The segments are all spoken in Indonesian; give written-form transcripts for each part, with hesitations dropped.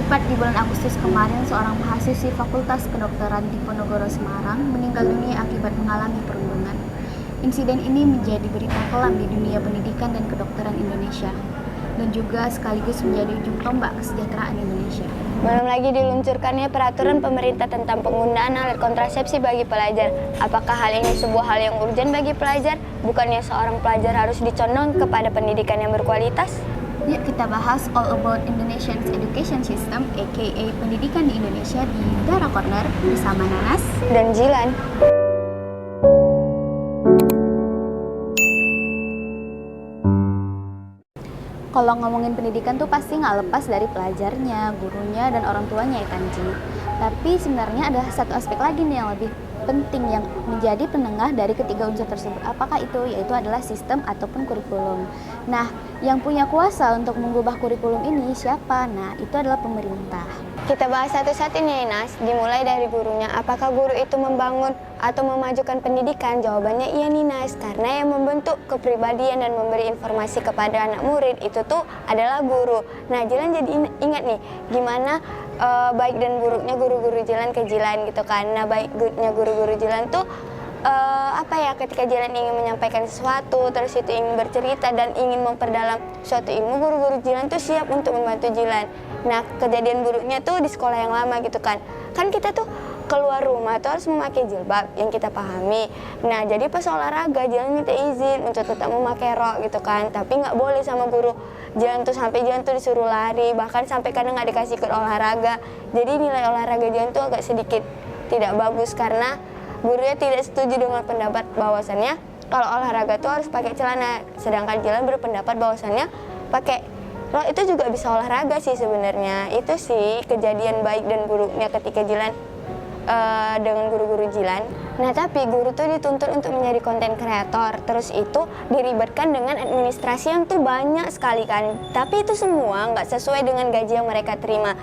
Tepat di bulan Agustus kemarin, seorang mahasiswi Fakultas Kedokteran Diponegoro Semarang meninggal dunia akibat mengalami perundungan. Insiden ini menjadi berita kelam di dunia pendidikan dan kedokteran Indonesia, dan juga sekaligus menjadi ujung tombak kesejahteraan Indonesia. Belum lagi diluncurkannya peraturan pemerintah tentang penggunaan alat kontrasepsi bagi pelajar. Apakah hal ini sebuah hal yang urgen bagi pelajar? Bukannya seorang pelajar harus dicondong kepada pendidikan yang berkualitas? Yuk kita bahas all about Indonesian education system, aka pendidikan di Indonesia di Dara Corner bersama Nanas dan Jilan. Kalau ngomongin pendidikan tuh pasti nggak lepas dari pelajarnya, gurunya, dan orang tuanya ya kan, Ji. Tapi sebenarnya ada satu aspek lagi nih yang lebih penting yang menjadi penengah dari ketiga unsur tersebut. Apakah itu? Yaitu adalah sistem ataupun kurikulum. Nah, yang punya kuasa untuk mengubah kurikulum ini siapa? Nah, itu adalah pemerintah. Kita bahas satu-satu nih, Nas. Dimulai dari gurunya. Apakah guru itu membangun atau memajukan pendidikan? Jawabannya iya nih, Nas. Karena yang membentuk kepribadian dan memberi informasi kepada anak murid itu tuh adalah guru. Nah, Jilan jadi ingat nih, gimana baik dan buruknya guru-guru Jilan ke Jilan gitu kan. Nah, baiknya guru-guru Jilan tuh ketika Jilan ingin menyampaikan sesuatu, terus itu ingin bercerita dan ingin memperdalam suatu ilmu, guru-guru Jilan tuh siap untuk membantu Jilan. Nah, kejadian buruknya tuh di sekolah yang lama gitu kan. Kan kita tuh keluar rumah tuh harus memakai jilbab yang kita pahami. Nah, jadi pas olahraga Jilan minta izin untuk tetap memakai rok gitu kan. Tapi nggak boleh sama guru Jilan tuh, sampai Jilan tuh disuruh lari, bahkan sampai kadang nggak dikasih ikut olahraga. Jadi nilai olahraga Jilan tuh agak sedikit tidak bagus karena gurunya tidak setuju dengan pendapat bahwasannya kalau olahraga tuh harus pakai celana, sedangkan Jilan berpendapat bahwasannya pakai rok itu juga bisa olahraga sih sebenarnya. Itu sih kejadian baik dan buruknya ketika Jilan dengan guru-guru Jilan. Nah, tapi guru tuh dituntut untuk menjadi konten kreator, terus itu diribetkan dengan administrasi yang tuh banyak sekali kan. Tapi itu semua nggak sesuai dengan gaji yang mereka terima.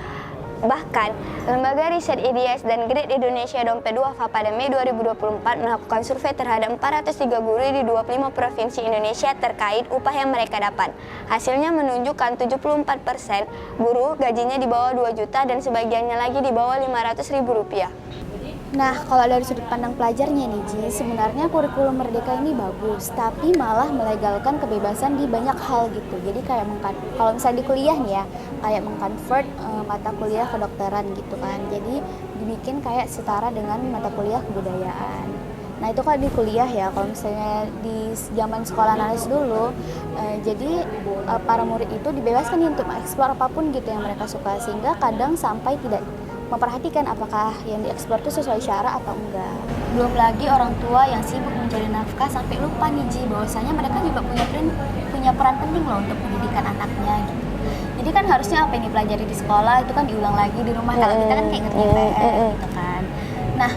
Bahkan, Lembaga Riset IDS dan Grade Indonesia Dompet Duafa pada Mei 2024 melakukan survei terhadap 403 guru di 25 provinsi Indonesia terkait upah yang mereka dapat. Hasilnya menunjukkan 74% guru gajinya di bawah 2 juta dan sebagiannya lagi di bawah Rp500.000. Nah, kalau dari sudut pandang pelajarnya nih, Ji, sebenarnya kurikulum Merdeka ini bagus, tapi malah melegalkan kebebasan di banyak hal gitu. Jadi kayak kalau misalnya di kuliah nih ya, kayak mengconvert mata kuliah kedokteran gitu kan. Jadi dibikin kayak setara dengan mata kuliah kebudayaan. Nah, itu kan di kuliah ya. Kalau misalnya di zaman sekolah analis dulu, jadi para murid itu dibebaskan nih untuk mengeksplor apapun gitu yang mereka suka, sehingga kadang sampai tidak memperhatikan apakah yang dieksplor itu sesuai syara atau enggak. Belum lagi orang tua yang sibuk mencari nafkah sampai lupa nih, Ji, bahwasanya mereka juga punya peran penting loh untuk pendidikan anaknya gitu. Jadi kan harusnya apa yang dipelajari di sekolah itu kan diulang lagi di rumah. Kalau kita kan kayak ngerjain PR gitu kan. Nah,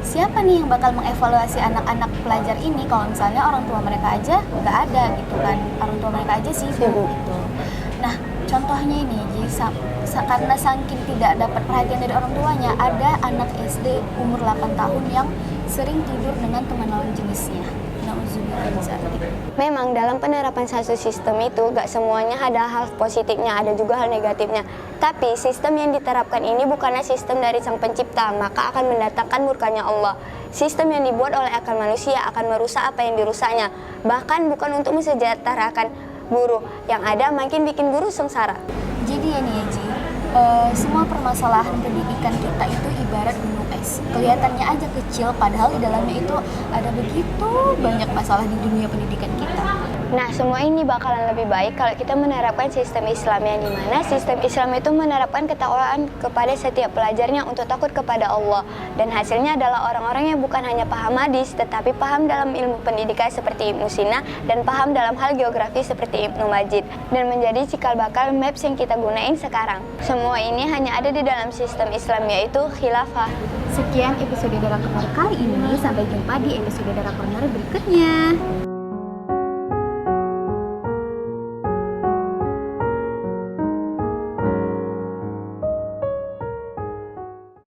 siapa nih yang bakal mengevaluasi anak-anak pelajar ini kalau misalnya orang tua mereka aja nggak ada gitu kan, orang tua mereka aja sibuk gitu. Nah, contohnya ini, Ji, karena saking tidak dapat perhatian dari orang tuanya, ada anak SD umur 8 tahun yang sering tidur dengan teman lawan jenisnya. Memang dalam penerapan satu sistem itu gak semuanya ada hal positifnya, ada juga hal negatifnya. Tapi sistem yang diterapkan ini bukanlah sistem dari sang pencipta, maka akan mendatangkan murkanya Allah. Sistem yang dibuat oleh akal manusia akan merusak apa yang dirusaknya. Bahkan bukan untuk mensejahterakan guru, yang ada makin bikin guru sengsara. Jadi ya nih ya, Ji, semua permasalahan pendidikan kita itu ibarat gunung es. Kelihatannya aja kecil, padahal di dalamnya itu ada begitu banyak masalah di dunia pendidikan kita. Nah, semua ini bakalan lebih baik kalau kita menerapkan sistem Islam, yang dimana sistem Islam itu menerapkan ketakwaan kepada setiap pelajarnya untuk takut kepada Allah. Dan hasilnya adalah orang-orang yang bukan hanya paham hadis, tetapi paham dalam ilmu pendidikan seperti Ibnu Sina, dan paham dalam hal geografi seperti Ibnu Majid, dan menjadi cikal bakal maps yang kita gunain sekarang. Semua ini hanya ada di dalam sistem Islam, yaitu khilafah. Sekian episode Dara Corner kali ini, sampai jumpa di episode Dara Corner berikutnya.